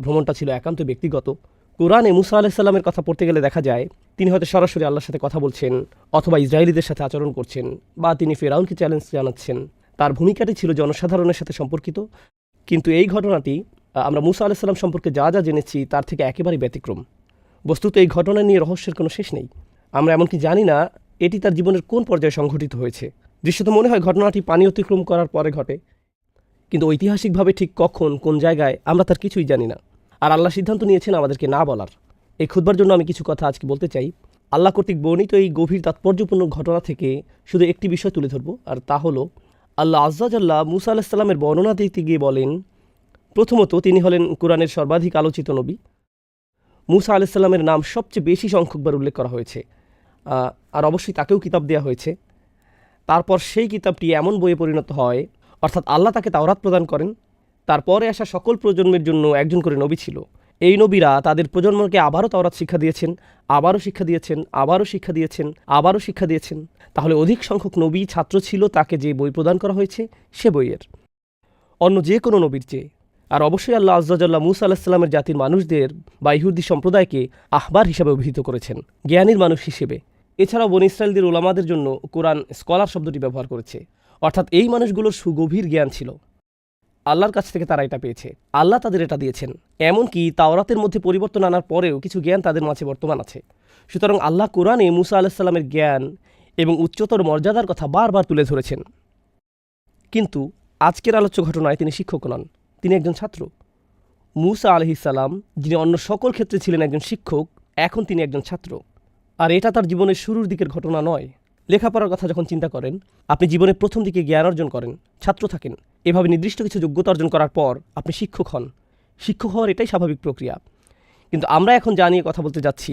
ভ্রমণটা ছিল একান্ত ব্যক্তিগত। কোরআনে মুসা আলাইহিস সালামের কথা পড়তে গেলে দেখা যায় তিনি হয়তো সরাসরি আল্লাহর সাথে কথা বলছেন, অথবা ইসরায়েলিদের সাথে আচরণ করছেন, বা তিনি ফেরাউনকে চ্যালেঞ্জ জানাচ্ছেন। তার ভূমিকাটি ছিল জনসাধারণের সাথে সম্পর্কিত। কিন্তু এই ঘটনাটি আমরা মুসা আলাইহিস সালাম সম্পর্কে যা যা জেনেছি তার থেকে একেবারেই ব্যতিক্রম। বস্তুত এই ঘটনা নিয়ে রহস্যের কোনো শেষ নেই। আমরা এমনকি জানি না এটি তার জীবনের কোন পর্যায়ে সংঘটিত হয়েছে। দৃশ্যত মনে হয় ঘটনাটি পানি অতিক্রম করার পরে ঘটে, কিন্তু ঐতিহাসিকভাবে ঠিক কখন কোন জায়গায় আমরা তার কিছুই জানি না। আর আল্লাহ সিদ্ধান্ত নিয়েছেন আমাদেরকে না বলার। এই খুতবার জন্য আমি কিছু কথা আজকে বলতে চাই। আল্লাহ কর্তৃক বর্ণিত এই গভীর তাৎপর্যপূর্ণ ঘটনা থেকে শুধু একটি বিষয় তুলে ধরব, আর তা হলো আল্লাহ আজ্জা জাল্লাহ মুসা আলাইহিস সালামের বর্ণনা দিতে গিয়ে বলেন, প্রথমত তিনি হলেন কোরআনের সর্বাধিক আলোচিত নবী। মুসা আলাইহিস সালামের নাম সবচেয়ে বেশি সংখ্যকবার উল্লেখ করা হয়েছে, আর অবশ্যই তাকেও কিতাব দেওয়া হয়েছে। তারপর সেই কিতাবটি এমন বইয়ে পরিণত হয়, অর্থাৎ আল্লাহ তাকে তাওরাত প্রদান করেন। তারপরে আসা সকল প্রজন্মের জন্য একজন করে নবী ছিল। এই নবীরা তাদের প্রজন্মকে আবারও তাওরাত শিক্ষা দিয়েছেন, আবারও শিক্ষা দিয়েছেন, আবারও শিক্ষা দিয়েছেন, আবারও শিক্ষা দিয়েছেন। তাহলে অধিক সংখ্যক নবী ছাত্র ছিল তাকে যে বই প্রদান করা হয়েছে সে বইয়ের, অন্য যে কোনো নবীর চেয়ে। আর অবশ্যই আল্লাহ আজ্জা জাল্লাহ মুসা আলাইহিস সালামের জাতির মানুষদের বা ইহুদি সম্প্রদায়কে আহবার হিসাবে অভিহিত করেছেন, জ্ঞানীর মানুষ হিসেবে। এছাড়াও বনী ইসরাইলদের উলামাদের জন্য কোরআন স্কলার শব্দটি ব্যবহার করেছে, অর্থাৎ এই মানুষগুলোর সুগভীর জ্ঞান ছিল। আল্লাহর কাছ থেকে তারা এটা পেয়েছে, আল্লাহ তাদের এটা দিয়েছেন। এমনকি তাওরাতের মধ্যে পরিবর্তন আনার পরেও কিছু জ্ঞান তাদের মাঝে বর্তমান আছে। সুতরাং আল্লাহ কোরআনে মুসা আলাইহিস সালামের জ্ঞান এবং উচ্চতর মর্যাদার কথা বারবার তুলে ধরেছেন। কিন্তু আজকের আলোচ্য ঘটনায় তিনি শিক্ষক নন, তিনি একজন ছাত্র। মুসা আলাইহিস সালাম, যিনি অন্য সকল ক্ষেত্রে ছিলেন একজন শিক্ষক, এখন তিনি একজন ছাত্র। আর এটা তার জীবনের শুরুর দিকের ঘটনা নয়। লেখাপড়ার কথা যখন চিন্তা করেন, আপনি জীবনের প্রথম দিকে জ্ঞান অর্জন করেন, ছাত্র থাকেন, এভাবে নির্দিষ্ট কিছু যোগ্যতা অর্জন করার পর আপনি শিক্ষক হন। শিক্ষক হওয়ার এটাই স্বাভাবিক প্রক্রিয়া। কিন্তু আমরা এখন যা নিয়ে কথা বলতে যাচ্ছি,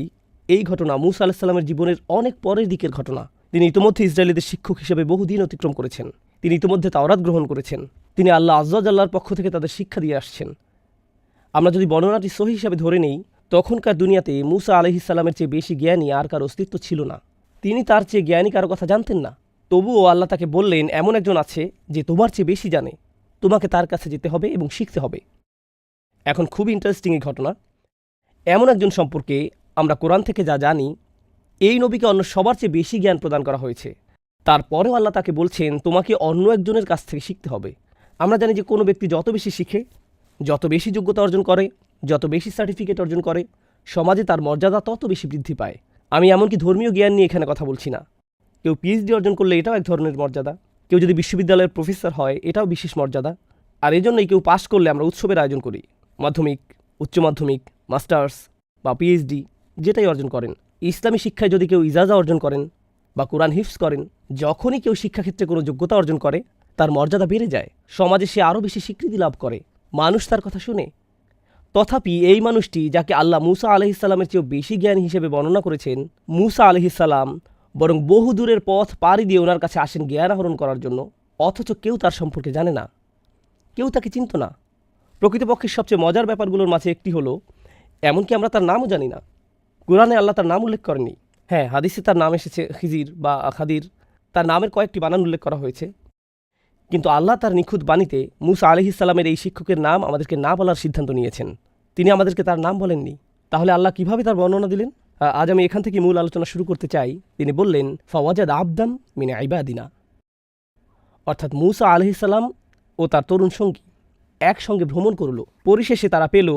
এই ঘটনা মুসা আলাইহিস সালামের জীবনের অনেক পরের দিকের ঘটনা। তিনি ইতিমধ্যে ইসরায়েলিদের শিক্ষক হিসেবে বহুদিন অতিক্রম করেছেন। তিনি ইতিমধ্যে তাওরাত গ্রহণ করেছেন। তিনি আল্লাহ আজ্জা জাল্লাহর পক্ষ থেকে তাদের শিক্ষা দিয়ে আসছেন। আমরা যদি বর্ণনাটি সহি হিসাবে ধরে নেই, তখনকার দুনিয়াতে মুসা আলাইহিস সালামের চেয়ে বেশি জ্ঞানী আর কার অস্তিত্ব ছিল না। তিনি তার চেয়ে জ্ঞানী কারো কথা জানতেন না। তবুও আল্লাহ তাকে বললেন, এমন একজন আছে যে তোমার চেয়ে বেশি জানে, তোমাকে তার কাছে যেতে হবে এবং শিখতে হবে। এখন খুব ইন্টারেস্টিং এই ঘটনা। এমন একজন সম্পর্কে আমরা কোরআন থেকে যা জানি, এই নবীকে অন্য সবার চেয়ে বেশি জ্ঞান প্রদান করা হয়েছে। তারপরেও আল্লাহ তাকে বলছেন তোমাকে অন্য একজনের কাছ থেকে শিখতে হবে। আমরা জানি যে কোনো ব্যক্তি যত বেশি শিখে, যত বেশি যোগ্যতা অর্জন করে, যত বেশি সার্টিফিকেট অর্জন করে, সমাজে তার মর্যাদা তত বেশি বৃদ্ধি পায়। আমি এমনকি ধর্মীয় জ্ঞান নিয়ে এখানে কথা বলছি না। কেউ পিএইচডি অর্জন করলে এটাও এক ধরনের মর্যাদা। কেউ যদি বিশ্ববিদ্যালয়ের প্রফেসর হয় এটাও বিশেষ মর্যাদা। আর এই জন্যই কেউ পাশ করলে আমরা উৎসবের আয়োজন করি। মাধ্যমিক, উচ্চ মাধ্যমিক, মাস্টার্স বা পিএইচডি যেটাই অর্জন করেন, ইসলামী শিক্ষায় যদি কেউ ইজাজা অর্জন করেন বা কোরআন হিফজ করেন, যখনই কেউ শিক্ষাক্ষেত্রে কোনো যোগ্যতা অর্জন করে তার মর্যাদা বেড়ে যায়, সমাজে সে আরও বেশি স্বীকৃতি লাভ করে, মানুষ তার কথা শুনে। তথাপি এই মানুষটি যাকে আল্লাহ মুসা আলাইহিস সালামের চেয়েও বেশি জ্ঞানী হিসেবে বর্ণনা করেছেন, মুসা আলাইহিস সালাম বরং বহু দূরের পথ পাড়ি দিয়ে ওনার কাছে আসেন জ্ঞান আহরণ করার জন্য, অথচ কেউ তার সম্পর্কে জানে না, কেউ তাকে চিনত না। প্রকৃতপক্ষে সবচেয়ে মজার ব্যাপারগুলোর মাঝে একটি হলো, এমনকি আমরা তার নামও জানি না। কোরআনে আল্লাহ তার নাম উল্লেখ করেননি। হ্যাঁ, হাদিসে তার নাম এসেছে খিজির বা খাদির, তার নামের কয়েকটি বানান উল্লেখ করা হয়েছে। কিন্তু আল্লাহ তার নিখুঁত বাণীতে মুসা আলাইহিস সালামের এই শিক্ষকের নাম আমাদেরকে না বলার সিদ্ধান্ত নিয়েছেন। তিনি আমাদেরকে তার নাম বলেননি। তাহলে আল্লাহ কিভাবে তার বর্ণনা দিলেন? আজ আমি এখান থেকে মূল আলোচনা শুরু করতে চাই। তিনি বললেন, ফাওয়াজাদ আবদাম মিন ইবাদিনা, অর্থাৎ মুসা আলাইহিস সালাম ও তার তরুণ সঙ্গী একসঙ্গে ভ্রমণ করল। পরিশেষে তারা পেল,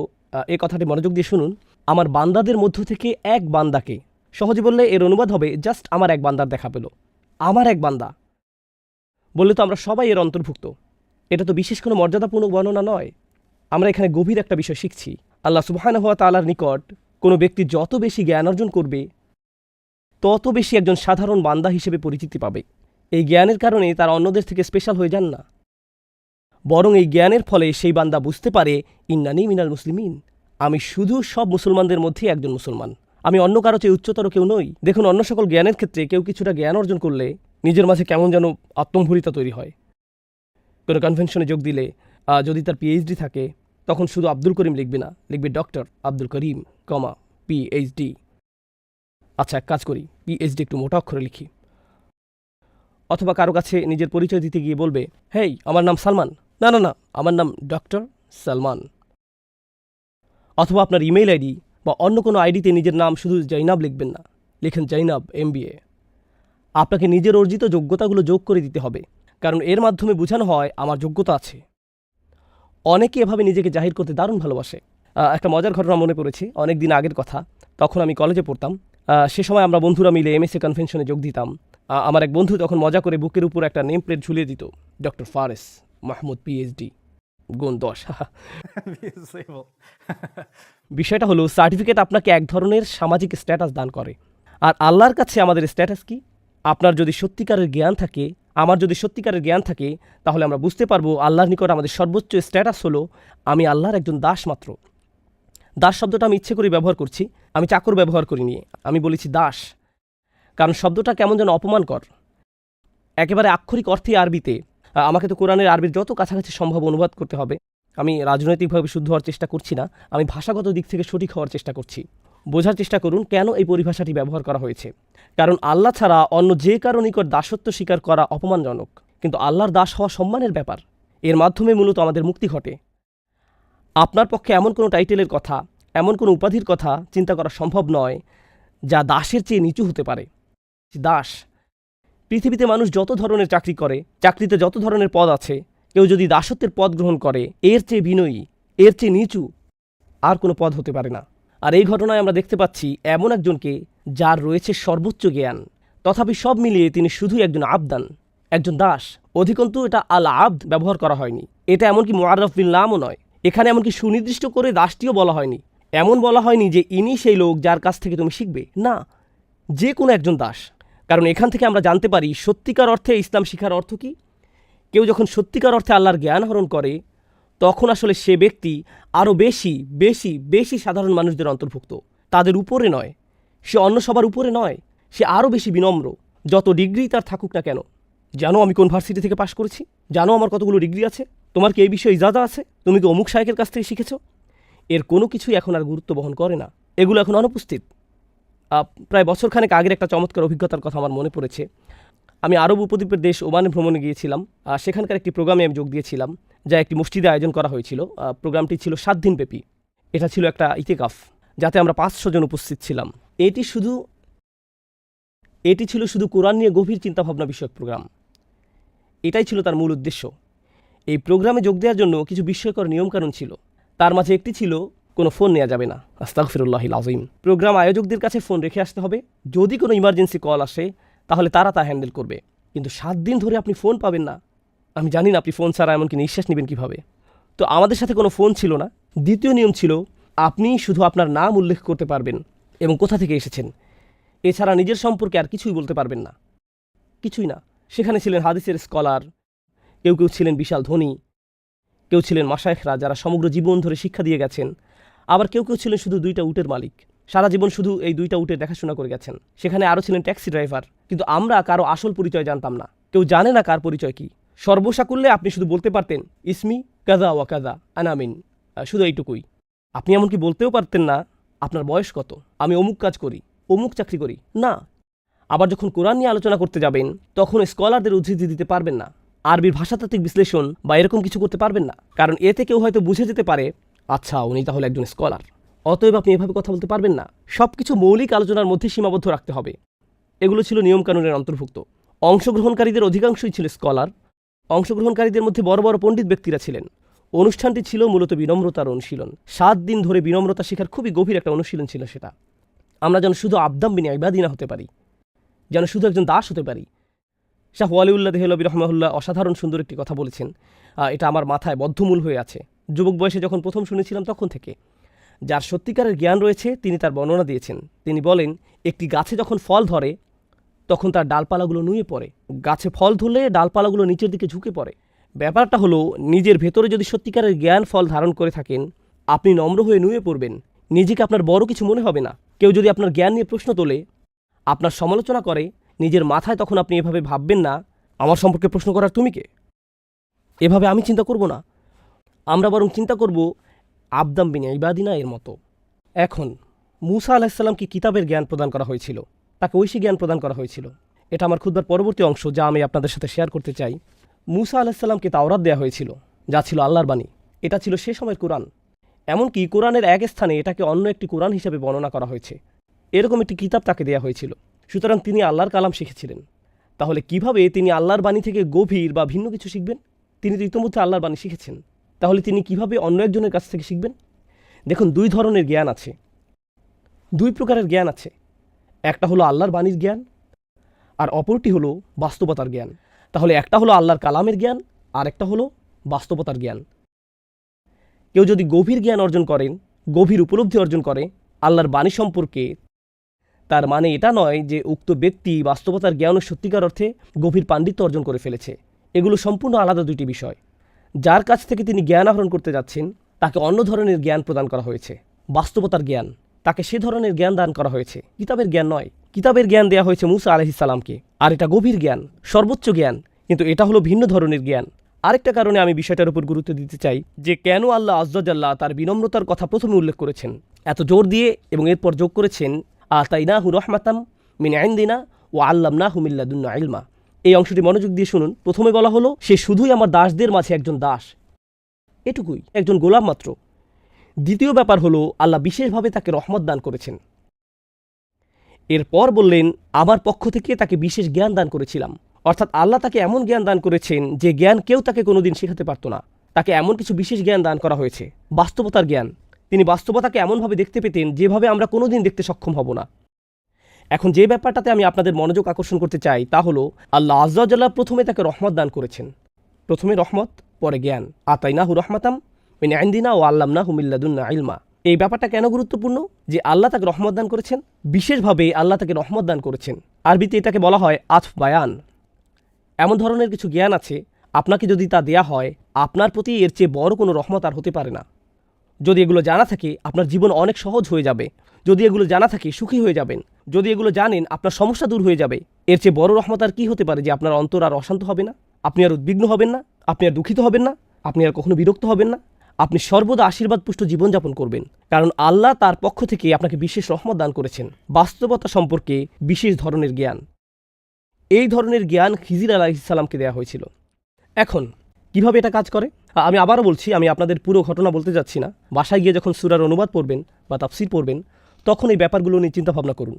এ কথাটি মনোযোগ দিয়ে শুনুন, আমার বান্দাদের মধ্য থেকে এক বান্দাকে। সহজে বললে এর অনুবাদ হবে জাস্ট আমার এক বান্দার দেখা পেল। আমার এক বান্দা বললে তো আমরা সবাই এর অন্তর্ভুক্ত। এটা তো বিশেষ কোনো মর্যাদাপূর্ণ বর্ণনা নয়। আমরা এখানে গভীর একটা বিষয় শিখছি। আল্লাহ সুবহানাহু ওয়া তাআলার নিকট কোনো ব্যক্তি যত বেশি জ্ঞান অর্জন করবে, তত বেশি একজন সাধারণ বান্দা হিসেবে পরিচিতি পাবে। এই জ্ঞানের কারণে তারা অন্যদের থেকে স্পেশাল হয়ে যান না, বরং এই জ্ঞানের ফলে সেই বান্দা বুঝতে পারে, ইন্নানি মিনাল মুসলিমিন, আমি শুধু সব মুসলমানদের মধ্যে একজন মুসলমান, আমি অন্য কারো চেয়ে উচ্চতর কেউ নই। দেখুন, অন্য সকল জ্ঞানের ক্ষেত্রে কেউ কিছুটা জ্ঞান অর্জন করলে নিজের মাঝে কেমন যেন আত্মম্ভরিতা তৈরি হয়। কোনো কনভেনশনে যোগ দিলে যদি তার পিএইচডি থাকে, তখন শুধু আব্দুল করিম লিখবে না, লিখবে ডক্টর আব্দুল করিম, পিএইচডি। আচ্ছা, এক কাজ করি, পিএইচডি একটু মোটা অক্ষরে লিখি। অথবা কারো কাছে নিজের পরিচয় দিতে গিয়ে বলবে, হেই আমার নাম সালমান। না না না, আমার নাম ডক্টর সালমান। অথবা আপনার ইমেইল আইডি বা অন্য কোনো আইডিতে নিজের নাম শুধু জাইনাব লিখবেন না, লিখেন জাইনাব MBA। আপনাকে নিজের অর্জিত যোগ্যতাগুলো যোগ করে দিতে হবে, কারণ এর মাধ্যমে বোঝানো হয় আমার যোগ্যতা আছে। অনেকে এভাবে নিজেকে জাহির করতে দারুণ ভালোবাসে। একটা মজার ঘটনা মনে পড়েছে, অনেক দিন আগের কথা। তখন আমি কলেজে পড়তাম। সে সময় আমরা বন্ধুরা মিলে MSA কনভেনশনে যোগ দিতাম। আমার এক বন্ধু তখন মজা করে বুকের উপর একটা নেম প্লেট ঝুলিয়ে দিত, ডক্টর ফারেস মাহমুদ PhD, গুণ 10। বিষয়টা হলো, সার্টিফিকেট আপনাকে এক ধরনের সামাজিক স্ট্যাটাস দান করে। আর আল্লাহর কাছে আমাদের স্ট্যাটাস কি? আপনার যদি সত্যিকারের জ্ঞান থাকে, আমার যদি সত্যিকারের জ্ঞান থাকে, তাহলে আমরা বুঝতে পারবো আল্লাহর নিকট আমাদের সর্বোচ্চ স্ট্যাটাস হলো আমি আল্লাহর একজন দাস মাত্র। দাস শব্দটা আমি ইচ্ছে করে ব্যবহার করছি, আমি চাকর ব্যবহার করিনি, আমি বলেছি দাস, কারণ শব্দটা কেমন যেন অপমানকর। একেবারে আক্ষরিক অর্থে আরবিতে আমাকে তো কোরআনের আরবির যত কাছাকাছি সম্ভব অনুবাদ করতে হবে। আমি রাজনৈতিকভাবে শুদ্ধ হওয়ার চেষ্টা করছি না, আমি ভাষাগত দিক থেকে সঠিক হওয়ার চেষ্টা করছি। বোঝার চেষ্টা করুন কেন এই পরিভাষাটি ব্যবহার করা হয়েছে। কারণ আল্লাহ ছাড়া অন্য যে কারো নিকট দাসত্ব স্বীকার করা অপমানজনক, কিন্তু আল্লাহর দাস হওয়া সম্মানের ব্যাপার। এর মাধ্যমে মূলত আমাদের মুক্তি ঘটে। আপনার পক্ষে এমন কোনো টাইটেলের কথা, এমন কোনো উপাধির কথা চিন্তা করা সম্ভব নয় যা দাসের চেয়ে নিচু হতে পারে। দাস, পৃথিবীতে মানুষ যত ধরনের চাকরি করে, চাকরিতে যত ধরনের পদ আছে, কেউ যদি দাসত্বের পদ গ্রহণ করে, এর চেয়ে বিনয়ী, এর চেয়ে নিচু আর কোনো পদ হতে পারে না। আর এই ঘটনায় আমরা দেখতে পাচ্ছি এমন একজনকে যার রয়েছে সর্বোচ্চ জ্ঞান, তথাপি সব মিলিয়ে তিনি শুধুই একজন আবদান, একজন দাস। অধিকন্তু এটা আল আবদ ব্যবহার করা হয়নি, এটা এমনকি মুআররাফ বিল নামও নয়। এখানে এমনকি সুনির্দিষ্ট করে দাসটিও বলা হয়নি। এমন বলা হয়নি যে ইনি সেই লোক যার কাছ থেকে তুমি শিখবে, না, যে কোনো একজন দাস। কারণ এখান থেকে আমরা জানতে পারি সত্যিকার অর্থে ইসলাম শিখার অর্থ কী। কেউ যখন সত্যিকার অর্থে আল্লাহর জ্ঞান আহরণ করে, তখন আসলে সে ব্যক্তি আরও বেশি বেশি বেশি সাধারণ মানুষদের অন্তর্ভুক্ত, তাদের উপরে নয়। সে অন্য সবার উপরে নয়, সে আরও বেশি বিনম্র, যত ডিগ্রি তার থাকুক না কেন। জানো আমি কোন ভার্সিটি থেকে পাশ করেছি? জানো আমার কতগুলো ডিগ্রি আছে? তোমার কি এই বিষয়ে ইজাজা আছে? তুমি কি অমুক শায়েখের কাছ থেকে শিখেছ? এর কোনো কিছুই এখন আর গুরুত্ব বহন করে না, এগুলো এখন অনুপস্থিত। প্রায় বছরখানেক আগের একটা চমৎকার অভিজ্ঞতার কথা আমার মনে পড়েছে। আমি আরব উপদ্বীপের দেশ ওমানে ভ্রমণে গিয়েছিলাম। সেখানকার একটি প্রোগ্রামে আমি যোগ দিয়েছিলাম, যা একটি মসজিদে আয়োজন করা হয়েছিল। প্রোগ্রামটি ছিল 7 দিনব্যাপী। এটা ছিল একটা ইতিকাফ, যাতে আমরা 500 জন উপস্থিত ছিলাম। এটি ছিল শুধু কোরআন নিয়ে গভীর চিন্তাভাবনা বিষয়ক প্রোগ্রাম। এটাই ছিল তার মূল উদ্দেশ্য। এই প্রোগ্রামে যোগ দেওয়ার জন্য কিছু বিস্ময়কর নিয়মকানুন ছিল। তার মাঝে একটি ছিল, কোনো ফোন নেওয়া যাবে না। আস্তাগফিরুল্লাহিল আযীম। প্রোগ্রাম আয়োজকদের কাছে ফোন রেখে আসতে হবে। যদি কোনো ইমার্জেন্সি কল আসে, তাহলে তারা তা হ্যান্ডেল করবে। কিন্তু 7 দিন ধরে আপনি ফোন পাবেন না। আমি জানি না আপনি ফোন ছাড়া এমনকি নিঃশ্বাস নেবেন কীভাবে। তো আমাদের সাথে কোনো ফোন ছিল না। দ্বিতীয় নিয়ম ছিল, আপনি শুধু আপনার নাম উল্লেখ করতে পারবেন এবং কোথা থেকে এসেছেন। এছাড়া নিজের সম্পর্কে আর কিছুই বলতে পারবেন না, কিছুই না। সেখানে ছিলেন হাদিসের স্কলার, কেউ কেউ ছিলেন বিশাল ধনী, কেউ ছিলেন মাশায়েখরা যারা সমগ্র জীবন ধরে শিক্ষা দিয়ে গেছেন, আবার কেউ কেউ ছিলেন শুধু 2টা উটের মালিক, সারা জীবন শুধু এই 2টা উটের দেখাশোনা করে গেছেন। সেখানে আরও ছিলেন ট্যাক্সি ড্রাইভার। কিন্তু আমরা কারো আসল পরিচয় জানতাম না, কেউ জানে না কার পরিচয় কী। সর্বসাকুল্যে আপনি শুধু বলতে পারতেন, ইসমি কাজা ওয়া কাজা আনামিন, শুধু এইটুকুই। আপনি এমনকি বলতেও পারতেন না আপনার বয়স কত, আমি অমুক কাজ করি, অমুক চাকরি করি, না। আবার যখন কোরআন নিয়ে আলোচনা করতে যাবেন, তখন স্কলারদের উদ্ধৃতি দিতে পারবেন না, আরবির ভাষাতাত্ত্বিক বিশ্লেষণ বা এরকম কিছু করতে পারবেন না। কারণ এতে কেউ হয়তো বুঝে যেতে পারে, আচ্ছা উনি তাহলে একজন স্কলার। অতএব আপনি এভাবে কথা বলতে পারবেন না। সব কিছু মৌলিক আলোচনার মধ্যে সীমাবদ্ধ রাখতে হবে। এগুলো ছিল নিয়মকানুনের অন্তর্ভুক্ত। অংশগ্রহণকারীদের অধিকাংশই ছিল স্কলার। অংশগ্রহণকারীদের মধ্যে বড় বড় পণ্ডিত ব্যক্তিরা ছিলেন। অনুষ্ঠানটি ছিল মূলত বিনম্রতার অনুশীলন। 7 দিন ধরে বিনম্রতা শেখার খুবই গভীর একটা অনুশীলন ছিল সেটা। আমরা যেন শুধু আবদাম বিন ইবাদিনা হতে পারি, যেন শুধু একজন দাস হতে পারি। শাহ ওয়ালিউল্লাহ দেহলভী রহমাহুল্লাহ অসাধারণ সুন্দর একটি কথা বলেছেন, এটা আমার মাথায় বদ্ধমূল হয়ে আছে। যুবক বয়সে যখন প্রথম শুনেছিলাম তখন থেকে। যার সত্যিকারের জ্ঞান রয়েছে তিনি তার বর্ণনা দিয়েছেন। তিনি বলেন, একটি গাছে যখন ফল ধরে তখন তার ডালপালাগুলো নুয়ে পড়ে। গাছে ফল ধরলে ডালপালাগুলো নিচের দিকে ঝুঁকে পড়ে। ব্যাপারটা হলো, নিজের ভেতরে যদি সত্যিকারের জ্ঞান ফল ধারণ করে থাকেন, আপনি নম্র হয়ে নুয়ে পড়বেন। নিজেকে আপনার বড় কিছু মনে হবে না। কেউ যদি আপনার জ্ঞান নিয়ে প্রশ্ন তোলে, আপনার সমালোচনা করে, নিজের মাথায় তখন আপনি এভাবে ভাববেন না, আমার সম্পর্কে প্রশ্ন করার তুমি কে, এভাবে আমি চিন্তা করব না। আমরা বরং চিন্তা করব আবদাম বিন ইবাদিনা এর মতো। এখন মূসা আলাইহিস সালামকে কিতাবের জ্ঞান প্রদান করা হয়েছিল, তাকে ঐশী জ্ঞান প্রদান করা হয়েছিল। এটা আমার খুতবার পরবর্তী অংশ, যা আমি আপনাদের সাথে শেয়ার করতে চাই। মূসা আলাইহিস সালামকে তাওরাত দেওয়া হয়েছিল, যা ছিল আল্লাহর বাণী। এটা ছিল সে সময়ের কোরআন। এমনকি কোরআনের এক স্থানে এটাকে অন্য একটি কোরআন হিসেবে বর্ণনা করা হয়েছে। এরকম একটি কিতাব তাকে দেয়া হয়েছিল। সুতরাং তিনি আল্লাহর কালাম শিখেছিলেন। তাহলে কিভাবে তিনি আল্লাহর বাণী থেকে গভীর বা ভিন্ন কিছু শিখবেন? তিনি তো ইতিমধ্যে আল্লাহর বাণী শিখেছেন। তাহলে তিনি কিভাবে অন্য একজনের কাছ থেকে শিখবেন? দেখুন, দুই ধরনের জ্ঞান আছে, দুই প্রকারের জ্ঞান আছে। একটা হলো আল্লাহর বাণীর জ্ঞান, আর অপরটি হলো বাস্তবতার জ্ঞান। তাহলে একটা হলো আল্লাহর কালামের জ্ঞান, আর একটা হলো বাস্তবতার জ্ঞান। কেউ যদি গভীর জ্ঞান অর্জন করেন, গভীর উপলব্ধি অর্জন করে আল্লাহর বাণী সম্পর্কে, তার মানে এটা নয় যে উক্ত ব্যক্তি বাস্তবতার জ্ঞান ও সত্যিকার অর্থে গভীর পাণ্ডিত্য অর্জন করে ফেলেছে। এগুলো সম্পূর্ণ আলাদা দুইটি বিষয়। যার কাছ থেকে তিনি জ্ঞান আহরণ করতে যাচ্ছেন তাকে অন্য ধরনের জ্ঞান প্রদান করা হয়েছে, বাস্তবতার জ্ঞান। তাকে সে ধরনের জ্ঞান দান করা হয়েছে, কিতাবের জ্ঞান নয়। কিতাবের জ্ঞান দেওয়া হয়েছে মূসা আলাইহিস সালামকে, আর এটা গভীর জ্ঞান, সর্বোচ্চ জ্ঞান, কিন্তু এটা হলো ভিন্ন ধরনের জ্ঞান। আরেকটা কারণে আমি বিষয়টার উপর গুরুত্ব দিতে চাই যে কেন আল্লাহ আজ্জাল্লাহ তার বিনম্রতার কথা প্রথমে উল্লেখ করেছেন এত জোর দিয়ে, এবং এরপর যোগ করেছেন আতাইনাহু রাহমাতাম মিন ইনদিনা ওয়া আল্লামনাহু মিন লাদুন্না ইলমা। এই অংশটি মনোযোগ দিয়ে শুনুন। প্রথমে বলা হলো সে শুধুই আমার দাসদের মাঝে একজন দাস, এটুকুই, একজন গোলাম মাত্র। দ্বিতীয় ব্যাপার হলো আল্লাহ বিশেষভাবে তাকে রহমত দান করেছেন। এরপর বললেন আমার পক্ষ থেকে তাকে বিশেষ জ্ঞান দান করেছিলাম, অর্থাৎ আল্লাহ তাকে এমন জ্ঞান দান করেছেন যে জ্ঞান কেউ তাকে কোনোদিন শেখাতে পারত না। তাকে এমন কিছু বিশেষ জ্ঞান দান করা হয়েছে, বাস্তবতার জ্ঞান। তিনি বাস্তবতাকে এমনভাবে দেখতে পেতেন যেভাবে আমরা কোনোদিন দেখতে সক্ষম হব না। এখন যে ব্যাপারটাতে আমি আপনাদের মনোযোগ আকর্ষণ করতে চাই তা হলো আল্লাহ আজ্জাল্লাহ প্রথমে তাকে রহমত দান করেছেন। প্রথমে রহমত, পরে জ্ঞান। আতাইনাহু রাহমাতাম মিন ইনদিনা ওয়া আল্লামনাহু মিন লাদুন্না ইলমা। এই ব্যাপারটা কেন গুরুত্বপূর্ণ যে আল্লাহ তাকে রহমত দান করেছেন? বিশেষভাবে আল্লাহ তাকে রহমত দান করেছেন। আরবিতে এটাকে বলা হয় আতফ বায়ান। এমন ধরনের কিছু জ্ঞান আছে, আপনাকে যদি তা দেয়া হয় আপনার প্রতি এর চেয়ে বড় কোনো রহমত আর হতে পারে না। যদি এগুলো জানা থাকে আপনার জীবন অনেক সহজ হয়ে যাবে। যদি এগুলো জানা থাকে সুখী হয়ে যাবেন। যদি এগুলো জানেন আপনার সমস্যা দূর হয়ে যাবে। এর চেয়ে বড় রহমত আর কী হতে পারে যে আপনার অন্তর আর অশান্ত হবে না, আপনি আর উদ্বিগ্ন হবেন না, আপনি আর দুঃখিত হবেন না, আপনি আর কখনো বিরক্ত হবেন না। আপনি সর্বদা আশীর্বাদপুষ্ট জীবনযাপন করবেন, কারণ আল্লাহ তার পক্ষ থেকে আপনাকে বিশেষ রহমত দান করেছেন, বাস্তবতা সম্পর্কে বিশেষ ধরনের জ্ঞান। এই ধরনের জ্ঞান খিজির আলাইহিস সালামকে দেওয়া হয়েছিল। এখন কিভাবে এটা কাজ করে? আমি আবারও বলছি, আমি আপনাদের পুরো ঘটনা বলতে যাচ্ছি না। বাসায় গিয়ে যখন সূরার অনুবাদ পড়বেন বা তাফসীর পড়বেন তখন এই ব্যাপারগুলো নিয়ে চিন্তাভাবনা করুন।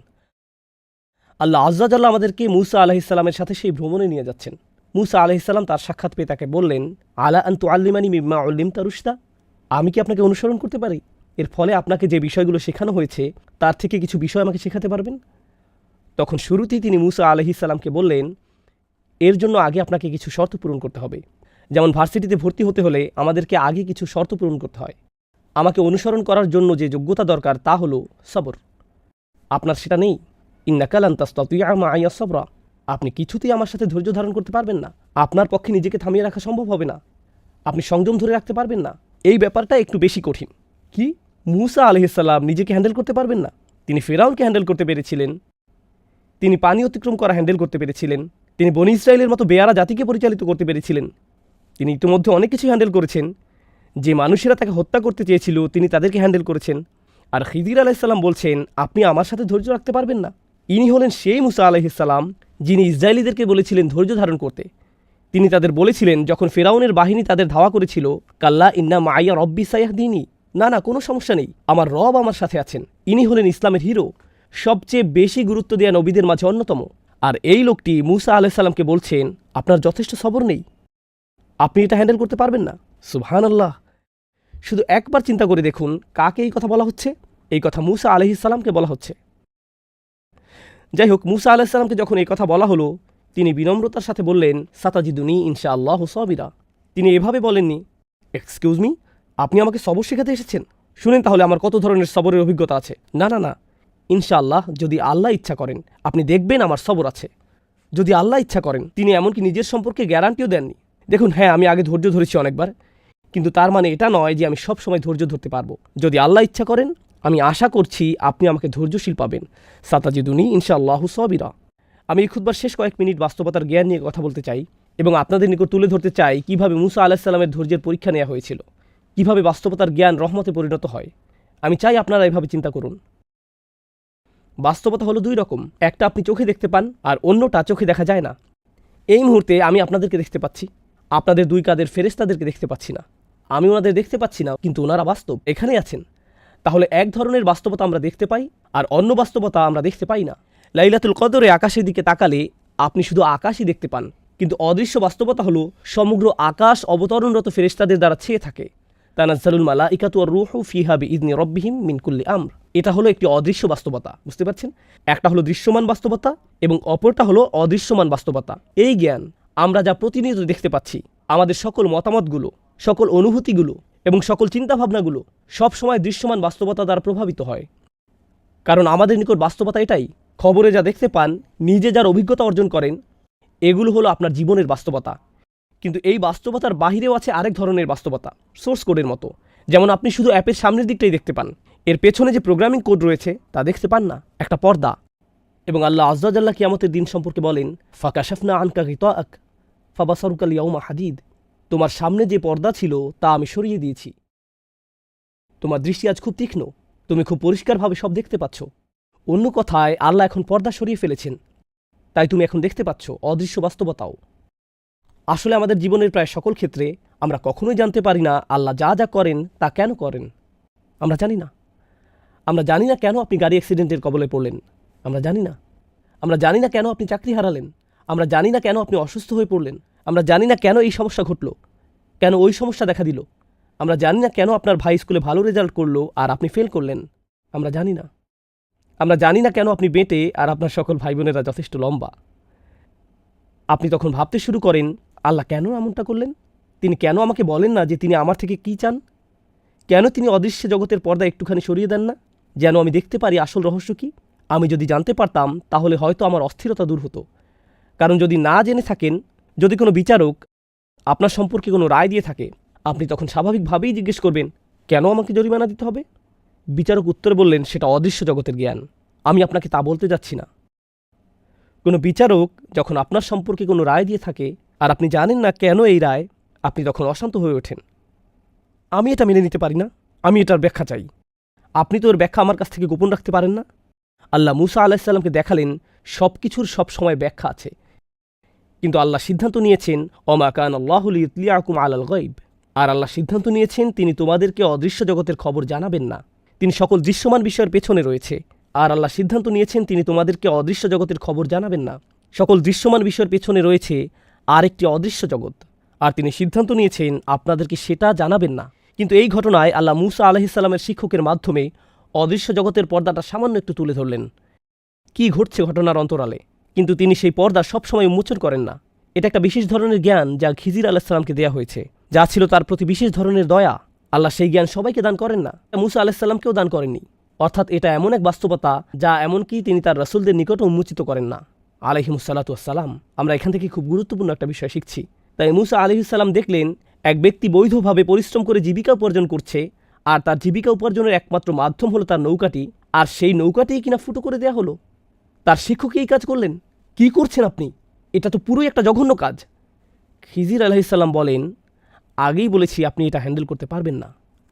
আল্লাহ আজ্জাল্লাহ আমাদেরকে মূসা আলাইহিস সালামের সাথে সেই ভ্রমণে নিয়ে যাচ্ছেন। মূসা আলাইহিস সালাম তার সাক্ষাৎ পেয়ে তাকে বললেন, আলা আন তুআল্লিমানি মিম্মা উল্লিমতা রুশদা, আমি কি আপনাকে অনুসরণ করতে পারি? এর ফলে আপনাকে যে বিষয়গুলো শেখানো হয়েছে তার থেকে কিছু বিষয় আমাকে শেখাতে পারবেন? তখন শুরুতেই তিনি মূসা আলাইহিস সালামকে বললেন, এর জন্য আগে আপনাকে কিছু শর্ত পূরণ করতে হবে। যেমন ভার্সিটিতে ভর্তি হতে হলে আমাদেরকে আগে কিছু শর্ত পূরণ করতে হয়। আমাকে অনুসরণ করার জন্য যে যোগ্যতা দরকার তা হলো সবর। আপনার সেটা নেই। ইন্নাকা লান তাসতাতিআ মা'ইয়া সাবরা, আপনি কিছুতেই আমার সাথে ধৈর্য ধারণ করতে পারবেন না। আপনার পক্ষে নিজেকে থামিয়ে রাখা সম্ভব হবে না। আপনি সংযম ধরে রাখতে পারবেন না। এই ব্যাপারটা একটু বেশি কঠিন। কি? মূসা আলাইহিস সালাম নিজেকে হ্যান্ডেল করতে পারবেন না? তিনি ফিরআউনকে হ্যান্ডেল করতে পেরেছিলেন, তিনি পানি অতিক্রম করা হ্যান্ডেল করতে পেরেছিলেন, তিনি বনী ইসরায়েলের মতো বেয়ারা জাতিকে পরিচালিত করতে পেরেছিলেন। তিনি ইতিমধ্যে অনেক কিছু হ্যান্ডেল করেছেন। যে মানুষেরা তাকে হত্যা করতে চেয়েছিল তিনি তাদেরকে হ্যান্ডেল করেছেন। আর খিদির আলাইহিস সালাম বলছেন আপনি আমার সাথে ধৈর্য রাখতে পারবেন না? ইনি হলেন সেই মূসা আলাইহিস সালাম যিনি ইসরায়েলিদেরকে বলেছিলেন ধৈর্য ধারণ করতে। তিনি তাদের বলেছিলেন যখন ফিরআউনের বাহিনী তাদের ধাওয়া করেছিল, কাল্লা ইন্না মাইয়া রব্বি সায়াহদিনী, না না কোনো সমস্যা নেই, আমার রব আমার সাথে আছেন। ইনি হলেন ইসলামের হিরো, সবচেয়ে বেশি গুরুত্ব দেয়া নবীদের মাঝে অন্যতম। আর এই লোকটি মূসা আলাইহিস সালামকে বলছেন আপনার যথেষ্ট সবর নেই, আপনি এটা হ্যান্ডেল করতে পারবেন না। সুবহানাল্লাহ। শুধু একবার চিন্তা করে দেখুন কাকে এই কথা বলা হচ্ছে। এই কথা মূসা আলাইহিস সালামকে বলা হচ্ছে। যাই হোক, মূসা আলাইহিস সালামকে যখন এই কথা বলা হলো তিনি বিনম্রতার সাথে বললেন, সাতাজিদুনি ইনশাআল্লাহু সাবিরা। তিনি এভাবে বলেননি, এক্সকিউজ মি, আপনি আমাকে সবর শেখাতে এসেছেন? শুনেন তাহলে আমার কত ধরনের সবরের অভিজ্ঞতা আছে। না না না, ইনশাআল্লাহ, যদি আল্লাহ ইচ্ছা করেন আপনি দেখবেন আমার সবর আছে। যদি আল্লাহ ইচ্ছা করেন। তিনি এমনকি নিজের সম্পর্কে গ্যারান্টিও দেননি। দেখুন, হ্যাঁ আমি আগে ধৈর্য ধরেছি অনেকবার, কিন্তু তার মানে এটা নয় যে আমি সব সময় ধৈর্য ধরতে পারবো। যদি আল্লাহ ইচ্ছা করেন আমি আশা করছি আপনি আমাকে ধৈর্যশীল পাবেন। সাতাজিদুনি ইনশাআল্লাহু সাবিরা। আমি এই খুতবার শেষ কয়েক মিনিট বাস্তবতার জ্ঞান নিয়ে কথা বলতে চাই এবং আপনাদের নিকট তুলে ধরতে চাই কিভাবে মূসা আলাইহিস সালামের ধৈর্যের পরীক্ষা নেওয়া হয়েছিল, কিভাবে বাস্তবতার জ্ঞান রহমতে পরিণত হয়। আমি চাই আপনারা এভাবে চিন্তা করুন। বাস্তবতা হলো দুই রকম, একটা আপনি চোখে দেখতে পান আর অন্যটা চোখে দেখা যায় না। এই মুহূর্তে আমি আপনাদেরকে দেখতে পাচ্ছি, আপনাদের দুই কাঁধের ফেরেশতাদেরকে দেখতে পাচ্ছি না। আমি ওনাদের দেখতে পাচ্ছি না, কিন্তু ওনারা বাস্তব, এখানেই আছেন। তাহলে এক ধরনের বাস্তবতা আমরা দেখতে পাই, আর অন্য বাস্তবতা আমরা দেখতে পাই না। লাইলাতুল কদরে আকাশের দিকে তাকালে আপনি শুধু আকাশই দেখতে পান, কিন্তু অদৃশ্য বাস্তবতা হলো সমগ্র আকাশ অবতরণরত ফেরেশতাদের দ্বারা ছেয়ে থাকে। তানাজ্জালুল মালাইকাতু ওয়ার রূহু ফিহা বিইذনি রাব্বিহিম মিন কুল্লি আমর। এটা হলো একটি অদৃশ্য বাস্তবতা, বুঝতে পারছেন? একটা হলো দৃশ্যমান বাস্তবতা এবং অপরটা হলো অদৃশ্যমান বাস্তবতা। এই জ্ঞান আমরা যা প্রতিনিয়ত দেখতে পাচ্ছি, আমাদের সকল মতামতগুলো, সকল অনুভূতিগুলো এবং সকল চিন্তাভাবনাগুলো সব সময় দৃশ্যমান বাস্তবতা দ্বারা প্রভাবিত হয়। কারণ আমাদের নিকট বাস্তবতা এটাই, খবরে যা দেখতে পান, নিজে যার অভিজ্ঞতা অর্জন করেন, এগুলো হলো আপনার জীবনের বাস্তবতা। কিন্তু এই বাস্তবতার বাহিরেও আছে আরেক ধরনের বাস্তবতা, সোর্স কোডের মতো। যেমন আপনি শুধু অ্যাপের সামনের দিকটাই দেখতে পান, এর পেছনে যে প্রোগ্রামিং কোড রয়েছে তা দেখতে পান না, একটা পর্দা। এবং আল্লাহ আযজা ওয়া জাল্লা কিয়ামতের দিন সম্পর্কে বলেন, ফাকাশাফনা আনকা গিতাআক ফাবাসারুকা আল-ইয়াওমা হাদিদ। তোমার সামনে যে পর্দা ছিল তা আমি সরিয়ে দিয়েছি, তোমার দৃষ্টি আজ খুব তীক্ষ্ণ, তুমি খুব পরিষ্কারভাবে সব দেখতে পাচ্ছ। অন্য কথায় আল্লাহ এখন পর্দা সরিয়ে ফেলেছেন, তাই তুমি এখন দেখতে পাচ্ছ অদৃশ্য বাস্তবতাও। আসলে আমাদের জীবনের প্রায় সকল ক্ষেত্রে আমরা কখনোই জানতে পারি না আল্লাহ যা যা করেন তা কেন করেন। আমরা জানি না। আমরা জানি না কেন আপনি গাড়ি অ্যাক্সিডেন্টের কবলে পড়লেন, আমরা জানি না। আমরা জানি না কেন আপনি চাকরি হারালেন, আমরা জানি না কেন আপনি অসুস্থ হয়ে পড়লেন, আমরা জানি না কেন এই সমস্যা ঘটল, কেন ওই সমস্যা দেখা দিল, আমরা জানি না কেন আপনার ভাই স্কুলে ভালো রেজাল্ট করলো আর আপনি ফেল করলেন, আমরা জানি না। আমরা জানি না কেন আপনি বেঁটে আর আপনার সকল ভাই বোনেরা যথেষ্ট লম্বা। আপনি তখন ভাবতে শুরু করেন, আল্লাহ কেন এমনটা করলেন? তিনি কেন আমাকে বলেন না যে তিনি আমার থেকে কি চান? কেন তিনি অদৃশ্য জগতের পর্দা একটুখানি সরিয়ে দেন না, যেন আমি দেখতে পারি আসল রহস্য কি? আমি যদি জানতে পারতাম তাহলে হয়তো আমার অস্থিরতা দূর হতো। কারণ যদি না জেনে থাকেন, যদি কোনো বিচারক আপনার সম্পর্কে কোনো রায় দিয়ে থাকে, আপনি তখন স্বাভাবিকভাবেই জিজ্ঞেস করবেন, কেন আমাকে জরিমানা দিতে হবে? বিচারক উত্তরে বললেন, সেটা অদৃশ্য জগতের জ্ঞান, আমি আপনাকে তা বলতে যাচ্ছি না। কোনো বিচারক যখন আপনার সম্পর্কে কোনো রায় দিয়ে থাকে আর আপনি জানেন না কেন এই রায়, আপনি তখন অশান্ত হয়ে ওঠেন। আমি এটা মেনে নিতে পারি না, আমি এটার ব্যাখ্যা চাই। আপনি তো ওর ব্যাখ্যা আমার কাছ থেকে গোপন রাখতে পারেন না। আল্লাহ মূসা আলাইহিস সালামকে দেখালেন সব কিছুর সব সময় ব্যাখ্যা আছে, কিন্তু আল্লাহ সিদ্ধান্ত নিয়েছেন ওমা কানা আল্লাহু লিইতলিআকুম আলাল গায়ব। আর আল্লাহ সিদ্ধান্ত নিয়েছেন তিনি তোমাদেরকে অদৃশ্য জগতের খবর জানাবেন না, তিনি সকল দৃশ্যমান বিষয়ের পেছনে রয়েছে। আর আল্লাহ সিদ্ধান্ত নিয়েছেন তিনি তোমাদেরকে অদৃশ্য জগতের খবর জানাবেন না, সকল দৃশ্যমান বিষয়ের পেছনে রয়েছে আরেকটি অদৃশ্য জগৎ, আর তিনি সিদ্ধান্ত নিয়েছেন আপনাদেরকে সেটা জানাবেন না। কিন্তু এই ঘটনায় আল্লাহ মূসা আলাইহিস সালামের শিক্ষকের মাধ্যমে অদৃশ্য জগতের পর্দাটা সামান্য একটু তুলে ধরলেন, কি ঘটছে ঘটনার অন্তরালে। কিন্তু তিনি সেই পর্দা সবসময় উন্মোচন করেন না। এটা একটা বিশেষ ধরনের জ্ঞান যা খিজির আলাইহিস সালামকে দেয়া হয়েছে, যা ছিল তার প্রতি বিশেষ ধরনের দয়া। আল্লাহ সেই জ্ঞান সবাইকে দান করেন না, মূসা আলাইহিস সালামকেও দান করেননি। অর্থাৎ এটা এমন এক বাস্তবতা যা এমনকি তিনি তার রাসূলদের নিকটও উন্মোচিত করেন না আলাইহিমুসসালাতু ওয়াসসালাম। আমরা এখান থেকে খুব গুরুত্বপূর্ণ একটা বিষয় শিখছি। তাই মূসা আলাইহিস সালাম দেখলেন এক ব্যক্তি বৈধভাবে পরিশ্রম করে জীবিকা উপার্জন করছে, আর তার জীবিকা উপার্জনের একমাত্র মাধ্যম হলো তার নৌকাটি, আর সেই নৌকাটিই কিনা ফুটো করে দেয়া হলো। তার শিক্ষকই এই কাজ করলেন। কি করছেন আপনি? এটা তো পুরোই একটা জঘন্য কাজ। খিজির আলাইহিস সালাম বলেন, আগেই বলেছি আপনি এটা হ্যান্ডেল করতে পারবেন না।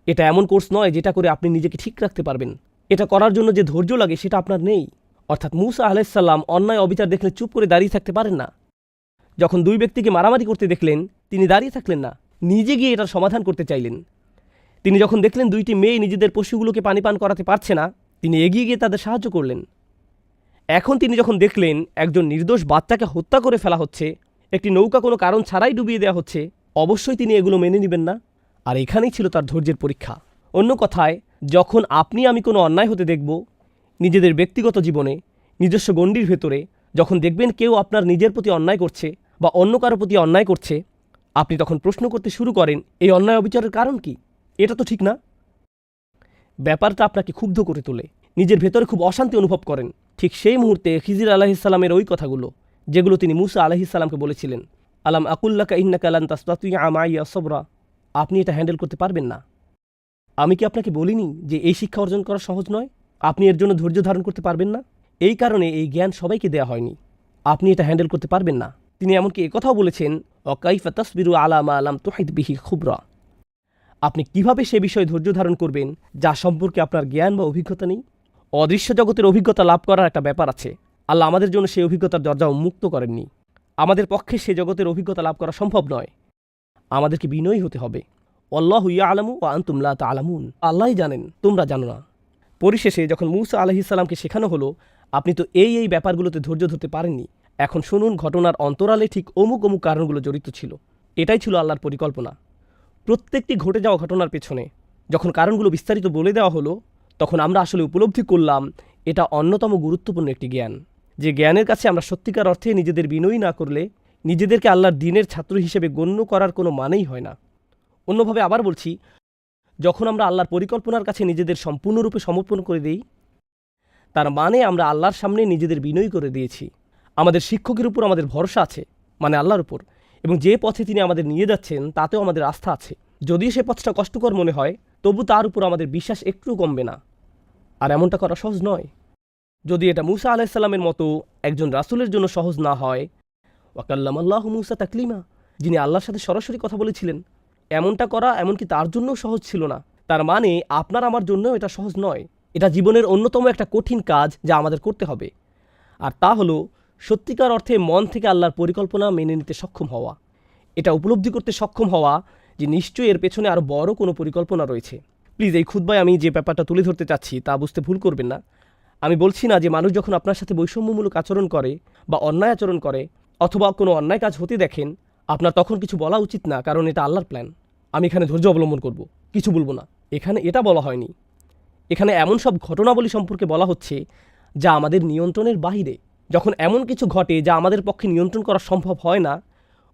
এটা এমন কোর্স নয় যেটা করে আপনি নিজেকে ঠিক রাখতে পারবেন। এটা করার জন্য যে ধৈর্য লাগে সেটা আপনার নেই। অর্থাৎ মূসা আলাইহিস সালাম অন্যায় অবিচার দেখলে চুপ করে দাঁড়িয়ে থাকতে পারেন না। যখন দুই ব্যক্তিকে মারামারি করতে দেখলেন, তিনি দাঁড়িয়ে থাকলেন না, নিজে গিয়ে এটার সমাধান করতে চাইলেন। তিনি যখন দেখলেন দুইটি মেয়ে নিজেদের পশুগুলোকে পানি পান করাতে পারছে না, তিনি এগিয়ে গিয়ে তাদের সাহায্য করলেন। এখন তিনি যখন দেখলেন একজন নির্দোষ বাচ্চাকে হত্যা করে ফেলা হচ্ছে, একটি নৌকা কোনো কারণ ছাড়াই ডুবিয়ে দেওয়া হচ্ছে, অবশ্যই তিনি এগুলো মেনে নেবেন না। আর এখানেই ছিল তার ধৈর্যের পরীক্ষা। অন্য কথায়, যখন আপনি আমি কোনো অন্যায় হতে দেখব, নিজেদের ব্যক্তিগত জীবনে, নিজস্ব গণ্ডির ভেতরে, যখন দেখবেন কেউ আপনার নিজের প্রতি অন্যায় করছে বা অন্য কারো প্রতি অন্যায় করছে, আপনি তখন প্রশ্ন করতে শুরু করেন, এই অন্যায় অবিচারের কারণ কি? এটা তো ঠিক না। ব্যাপারটা আপনাকে ক্ষুব্ধ করে তোলে, নিজের ভেতরে খুব অশান্তি অনুভব করেন। ঠিক সেই মুহূর্তে খিজির আলাইহিস সালামের ওই কথাগুলো, যেগুলো তিনি মূসা আলাইহিস সালামকে বলেছিলেন, আলাম আকুল্লাকা ইন্নাকা লান তাসতাতিয়া মাইয়া সবরা, আপনি এটা হ্যান্ডেল করতে পারবেন না। আমি কি আপনাকে বলিনি যে এই শিক্ষা অর্জন করা সহজ নয়? আপনি এর জন্য ধৈর্য ধারণ করতে পারবেন না। এই কারণে এই জ্ঞান সবাইকে দেয়া হয়নি। আপনি এটা হ্যান্ডেল করতে পারবেন না। তিনি এমনকি একথাও বলেছেন, অকাইফা তাসবিরু আলা মা লাম তুহিত বিহি খুবরা, আপনি কিভাবে সে বিষয়ে ধৈর্য ধারণ করবেন যা সম্পর্কে আপনার জ্ঞান বা অভিজ্ঞতা নেই? অদৃশ্য জগতের অভিজ্ঞতা লাভ করার একটা ব্যাপার আছে। আল্লাহ আমাদের জন্য সেই অভিজ্ঞতার দরজা উন্মুক্ত করেননি। আমাদের পক্ষে সে জগতের অভিজ্ঞতা লাভ করা সম্ভব নয়। আমাদেরকে বিনয়ী হতে হবে, আল্লাহু ইয়ালামু ওয়া আনতুম লা তা'লামুন, আল্লাহই জানেন, তোমরা জানো না। পরিশেষে যখন মূসা আলাইহিস সালামকে শেখানো হলো, আপনি তো এই ব্যাপারগুলোতে ধৈর্য ধরতে পারেননি, এখন শুনুন ঘটনার অন্তরালে ঠিক অমুক অমুক কারণগুলো জড়িত ছিল। এটাই ছিল আল্লাহর পরিকল্পনা। প্রত্যেকটি ঘটে যাওয়া ঘটনার পেছনে যখন কারণগুলো বিস্তারিত বলে দেওয়া হলো, তখন আমরা আসলে উপলব্ধি করলাম এটা অন্যতম গুরুত্বপূর্ণ একটি জ্ঞান, যে জ্ঞানের কাছে আমরা সত্যিকার অর্থে নিজেদের বিনয়ী না করলে নিজেদেরকে আল্লাহর দ্বীনের ছাত্র হিসেবে গণ্য করার কোনো মানেই হয় না। অন্যভাবে আবার বলছি, যখন আমরা আল্লাহর পরিকল্পনার কাছে নিজেদের সম্পূর্ণরূপে সমর্পণ করে দিই, তার মানে আমরা আল্লাহর সামনে নিজেদের বিনয়ী করে দিয়েছি। আমাদের শিক্ষকের উপর আমাদের ভরসা আছে, মানে আল্লাহর উপর, এবং যে পথে তিনি আমাদের নিয়ে যাচ্ছেন তাতেও আমাদের আস্থা আছে। যদিও সে পথটা কষ্টকর মনে হয়, তবু তার উপর আমাদের বিশ্বাস একটুও কমবে না। আর এমনটা করা সহজ নয়। যদি এটা মূসা আলাইহিস সালামের মতো একজন রাসূলের জন্য সহজ না হয়, ওয়া কাল্লামাল্লাহু মূসা তাকলিমা, যিনি আল্লাহর সাথে সরাসরি কথা বলেছিলেন, এমনটা করা এমনকি তার জন্যও সহজ ছিল না। তার মানে আপনার আমার জন্যও এটা সহজ নয়। এটা জীবনের অন্যতম একটা কঠিন কাজ যা আমাদের করতে হবে। আর তা হলো সত্যিকার অর্থে মন থেকে আল্লাহর পরিকল্পনা মেনে নিতে সক্ষম হওয়া। এটা উপলব্ধি করতে সক্ষম হওয়া যে নিশ্চয়ই এর পেছনে আরও বড় কোনো পরিকল্পনা রয়েছে। প্লিজ এই খুতবায় আমি যে ব্যাপারটা তুলে ধরতে চাচ্ছি তা বুঝতে ভুল করবেন না। আমি বলছি না যে মানুষ যখন আপনার সাথে বৈষম্যমূলক আচরণ করে বা অন্যায় আচরণ করে অথবা কোনো অন্যায় কাজ হতে দেখেন, আপনার তখন কিছু বলা উচিত না, কারণ এটা আল্লাহর প্ল্যান। আমি এখানে ধৈর্য অবলম্বন করব, কিছু বলবো না। এখানে এটা বলা হয়নি। এখানে এমন সব ঘটনাবলী সম্পর্কে বলা হচ্ছে যা আমাদের নিয়ন্ত্রণের বাহিরে। যখন এমন কিছু ঘটে যা আমাদের পক্ষে নিয়ন্ত্রণ করা সম্ভব হয় না,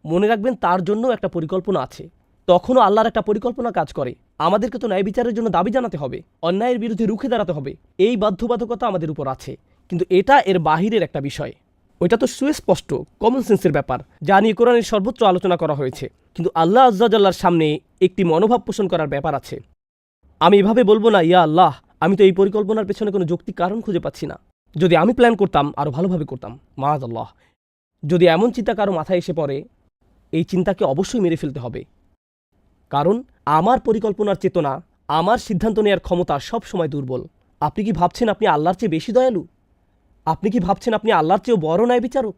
মনে রাখবেন তার জন্য একটা পরিকল্পনা আছে। তখনও আল্লাহর একটা পরিকল্পনা কাজ করে। আমাদেরকে তো ন্যায় বিচারের জন্য দাবি জানাতে হবে, অন্যায়ের বিরুদ্ধে রুখে দাঁড়াতে হবে, এই বাধ্যবাধকতা আমাদের উপর আছে। কিন্তু এটা এর বাহিরের একটা বিষয়। ওইটা তো সুস্পষ্ট কমন সেন্সের ব্যাপার, যা নিয়ে কোরআনের সর্বোচ্চ আলোচনা করা হয়েছে। কিন্তু আল্লাহ আজ্জা জাল্লার সামনে একটি মনোভাব পোষণ করার ব্যাপার আছে। আমি এভাবে বলবো না, ইয়া আল্লাহ, আমি তো এই পরিকল্পনার পেছনে কোনো যৌক্তিক কারণ খুঁজে পাচ্ছি না। যদি আমি প্ল্যান করতাম আরও ভালোভাবে করতাম, মাআযাল্লাহ। যদি এমন চিন্তা কারো মাথায় এসে পড়ে, এই চিন্তাকে অবশ্যই মেরে ফেলতে হবে। কারণ আমার পরিকল্পনার চেতনা, আমার সিদ্ধান্ত নেওয়ার ক্ষমতা সব সময় দুর্বল। আপনি কি ভাবছেন আপনি আল্লাহর চেয়ে বেশি দয়ালু? আপনি কি ভাবছেন আপনি আল্লাহর চেয়েও বড় ন্যায় বিচারক?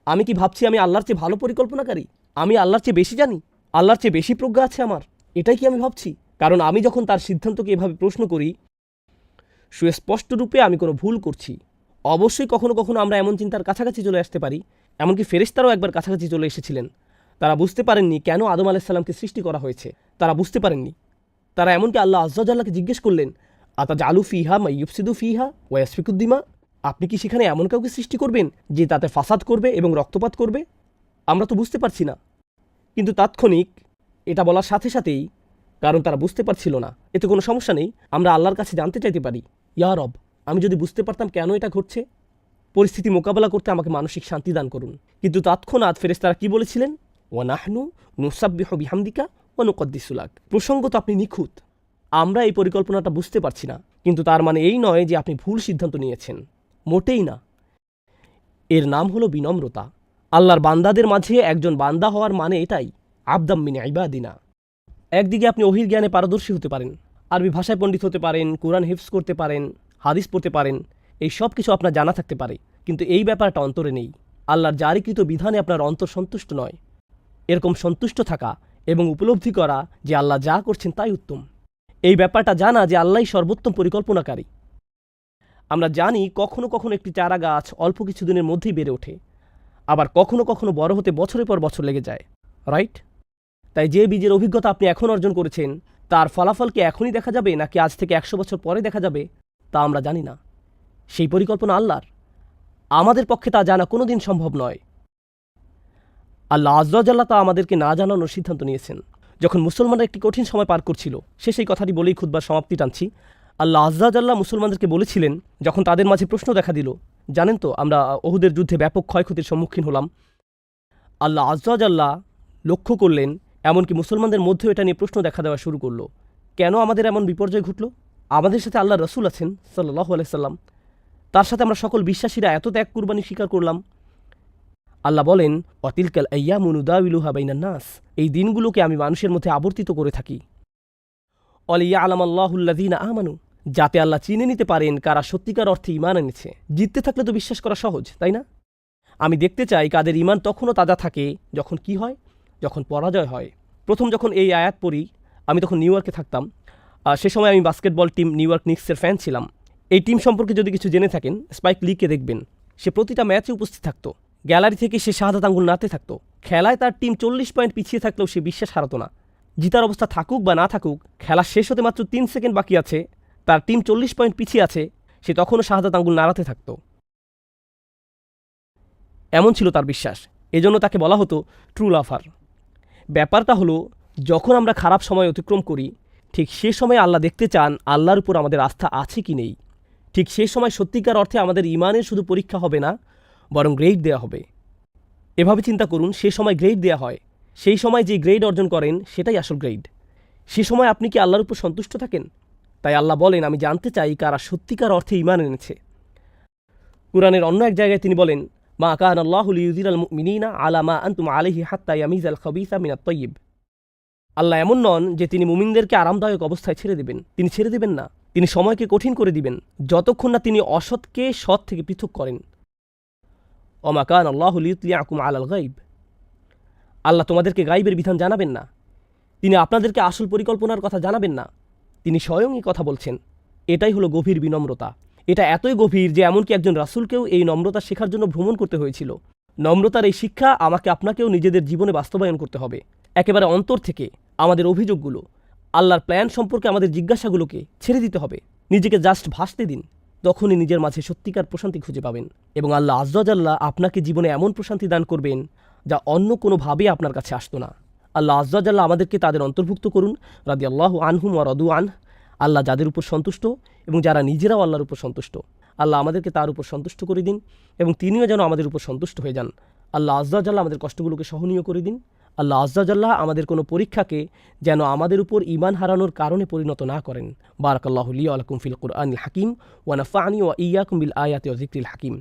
আমি কি ভাবছি আমি আল্লাহর চেয়ে ভালো পরিকল্পনাকারী? আমি আল্লাহর চেয়ে বেশি জানি, আল্লাহর চেয়ে বেশি প্রজ্ঞা আছে আমার? এটাই কি আমি ভাবছি? কারণ আমি যখন তার সিদ্ধান্তকে এভাবে প্রশ্ন করি, সুস্পষ্ট রূপে আমি কোনো ভুল করছি। অবশ্যই কখনো কখনো আমরা এমন চিন্তার কাছাকাছি চলে আসতে পারি। এমনকি ফেরেশতারাও একবার কাছাকাছি চলে এসেছিলেন। তারা বুঝতে পারেননি কেন আদম আলাইহিস সালামকে সৃষ্টি করা হয়েছে। তারা বুঝতে পারেননি। তারা এমনকি আল্লাহ আজ্জা জাল্লাকে জিজ্ঞেস করলেন, আতাজআলু ফিহা মান ইউফসিদু ফিহা ওয়া ইয়াসফিকুদ দিমা, আপনি কি সেখানে এমন কাউকে সৃষ্টি করবেন যে তাতে ফাসাদ করবে এবং রক্তপাত করবে? আমরা তো বুঝতে পারছি না। কিন্তু তাৎক্ষণিক এটা বলার সাথে সাথেই, কারণ তারা বুঝতে পারছিল না, এতে কোনো সমস্যা নেই, আমরা আল্লাহর কাছে জানতে চাইতে পারি, ইয়া রব, আমি যদি বুঝতে পারতাম কেন এটা ঘটছে, পরিস্থিতি মোকাবেলা করতে আমাকে মানসিক শান্তি দান করুন। কিন্তু তৎক্ষণাৎ ফেরেশতারা কি বলেছিলেন? ওয়া নাহনু নুসাব্বিহু বিহামদিকা ওয়া নুকদ্দিসু লাক। প্রসঙ্গত আপনি নিখুঁত, আমরা এই পরিকল্পনাটা বুঝতে পারছি না, কিন্তু তার মানে এই নয় যে আপনি ভুল সিদ্ধান্ত নিয়েছেন, মোটেই না। এর নাম হলো বিনম্রতা। আল্লাহর বান্দাদের মাঝে একজন বান্দা হওয়ার মানে এটাই, আবদাম মিন ইবাদিনা। একদিকে আপনি ওহির জ্ঞানে পারদর্শী হতে পারেন, আরবি ভাষায় পণ্ডিত হতে পারেন, কোরআন হিফজ করতে পারেন, হাদিস পড়তে পারেন, এই সব কিছু আপনার জানা থাকতে পারে, কিন্তু এই ব্যাপারটা অন্তরে নেই। আল্লাহর জারিকৃত বিধানে আপনার অন্তর সন্তুষ্ট নয়। এরকম সন্তুষ্ট থাকা এবং উপলব্ধি করা যে আল্লাহ যা করছেন তাই উত্তম, এই ব্যাপারটা জানা যে আল্লাহই সর্বোত্তম পরিকল্পনাকারী। আমরা জানি কখনো কখনো একটি চারা গাছ অল্প কিছুদিনের মধ্যেই বেড়ে ওঠে, আবার কখনো কখনো বড় হতে বছরের পর বছর লেগে যায়, রাইট? তাই যে বীজের অভিজ্ঞতা আপনি এখন অর্জন করেছেন, তার ফলাফল কি এখনই দেখা যাবে নাকি আজ থেকে 100 বছর পরে দেখা যাবে, তা আমরা জানি না। সেই পরিকল্পনা আল্লাহর, আমাদের পক্ষে তা জানা কোনোদিন সম্ভব নয়। আল্লাহ আজ্জা জাল্লাহ তা আমাদেরকে না জানানোর সিদ্ধান্ত নিয়েছেন। যখন মুসলমানরা একটি কঠিন সময় পার করছিল, সেই কথাটি বলেই খুতবার সমাপ্তি টানছি। আল্লাহ আজ্জা জাল্লাহ মুসলমানদেরকে বলেছিলেন, যখন তাদের মাঝে প্রশ্ন দেখা দিল, জানেন তো আমরা উহুদের যুদ্ধে ব্যাপক ক্ষয়ক্ষতির সম্মুখীন হলাম। আল্লাহ আজ্জা জাল্লাহ লক্ষ্য করলেন, এমনকি মুসলমানদের মধ্যেও এটা নিয়ে প্রশ্ন দেখা দেওয়া শুরু করলো, কেন আমাদের এমন বিপর্যয় ঘটল? আমাদের সাথে আল্লাহ রসুল আছেন সাল্লাল্লাহু আলাইহি সাল্লাম, তার সাথে আমরা সকল বিশ্বাসীরা এত ত্যাগ কুরবানি স্বীকার করলাম। আল্লাহ বলেন, ওয়াতিলকাল আইয়ামু নুদাউিলুহা বাইনান নাস, এই দিনগুলোকে আমি মানুষের মধ্যে আবর্তিত করে থাকি। ওয়ালিয়ালামাল্লাহুল্লাযীনা আমানু, যাতে আল্লাহ চিনে নিতে পারেন কারা সত্যিকার অর্থে ঈমান এনেছে। জিততে থাকলে তো বিশ্বাস করা সহজ, তাই না? আমি দেখতে চাই কাদের ঈমান তখনও তাজা থাকে যখন কি হয়, যখন পরাজয় হয়। প্রথম যখন এই আয়াত পড়ি, আমি তখন নিউ ইয়র্কে থাকতাম। সে সময় আমি বাস্কেটবল টিম নিউ ইয়র্ক নিক্সের ফ্যান ছিলাম। এই টিম সম্পর্কে যদি কিছু জেনে থাকেন, স্পাইক লিকে দেখবেন সে প্রতিটা ম্যাচে উপস্থিত থাকতো। গ্যালারি থেকে সে শাহাদাত আঙ্গুল নাড়তে থাকতো। খেলায় তার টিম 40 পয়েন্ট পিছিয়ে থাকলেও সে বিশ্বাস হারাতো না। জিতার অবস্থা থাকুক বা না থাকুক, খেলা শেষ হতে মাত্র 3 সেকেন্ড বাকি আছে, তার টিম 40 পয়েন্ট পিছিয়ে আছে, সে তখনও শাহাদাত আঙ্গুল নাড়াতে থাকত। এমন ছিল তার বিশ্বাস। এজন্য তাকে বলা হতো ট্রু লাভার। ব্যাপারটা হলো, যখন আমরা খারাপ সময় অতিক্রম করি, ঠিক সে সময় আল্লাহ দেখতে চান আল্লাহর উপর আমাদের আস্থা আছে কি নেই। ঠিক সে সময় সত্যিকার অর্থে আমাদের ইমানের শুধু পরীক্ষা হবে না, বরং গ্রেড দেওয়া হবে। এভাবে চিন্তা করুন, সে সময় গ্রেড দেওয়া হয়, সেই সময় যে গ্রেড অর্জন করেন সেটাই আসল গ্রেড। সে সময় আপনি কি আল্লাহর উপর সন্তুষ্ট থাকেন? তাই আল্লাহ বলেন, আমি জানতে চাই কারা সত্যিকার অর্থে ঈমান এনেছে। কুরআনের অন্য এক জায়গায় তিনি বলেন, মা কান আল্লাহু লিইউযিরাল মুমিনিনা আলা মা আনতুম আলাইহি হাত্তা ইয়ামিজাল খাবিসা মিনাত তাইয়্যিব। আল্লাহ এমন নন যে তিনি মুমিনদেরকে আরামদায়ক অবস্থায় ছেড়ে দেবেন। তিনি ছেড়ে দেবেন না, তিনি সময়কে কঠিন করে দিবেন যতক্ষণ না তিনি অসৎকে সৎ থেকে পৃথক করেন। ওমা কান আল্লাহু লিইউতলিআকুম আলাল গায়ব। আল্লাহ তোমাদেরকে গায়বের বিধান জানাবেন না, তিনি আপনাদেরকে আসল পরিকল্পনার কথা জানাবেন না, তিনি স্বয়ংই কথা বলছেন। এটাই হলো গভীর বিনম্রতা। এটা এতই গভীর যে এমনকি একজন রাসূলকেও এই নম্রতা শেখার জন্য ভ্রমণ করতে হয়েছিল। নম্রতার এই শিক্ষা আমাকে আপনাকেও নিজেদের জীবনে বাস্তবায়ন করতে হবে। একেবারে অন্তর থেকে আমাদের অভিযোগগুলো, আল্লাহর প্ল্যান সম্পর্কে আমাদের জিজ্ঞাসাগুলোকে ছেড়ে দিতে হবে। নিজেকে জাস্ট ভাসতে দিন, তখনই নিজের মাঝে সত্যিকার প্রশান্তি খুঁজে পাবেন এবং আল্লাহ আজ্জা ওয়া জাল্লা আপনাকে জীবনে এমন প্রশান্তি দান করবেন যা অন্য কোনোভাবেই আপনার কাছে আসতো না। আল্লাহ আজ্জা ওয়া জাল্লা আমাদেরকে তাদের অন্তর্ভুক্ত করুন, রাদিয়াল্লাহু আনহুম ওয়া রাদু আনহু। আল্লাহ যাদের উপর সন্তুষ্ট এবং যারা নিজেরাও আল্লাহর উপর সন্তুষ্ট, আল্লাহ আমাদেরকে তার উপর সন্তুষ্ট করে দিন এবং তিনিও যেন আমাদের উপর সন্তুষ্ট হয়ে যান। আল্লাহ আজ্জা ওয়া জাল্লা আমাদের কষ্টগুলোকে সহনীয় করে দিন। আল্লাহ আজ্জা ওয়া জাল্লা আমাদের কোনো পরীক্ষাকে যেন আমাদের উপর ঈমান হারানোর কারণে পরিণত না করেন। বারাকাল্লাহু লি ওয়া লাকুম ফিল কুরআনিল হাকিম ওয়া নাফা'নি ওয়া ইয়্যাকুম বিল আয়াতি ওয়া যিকরিল হাকিম।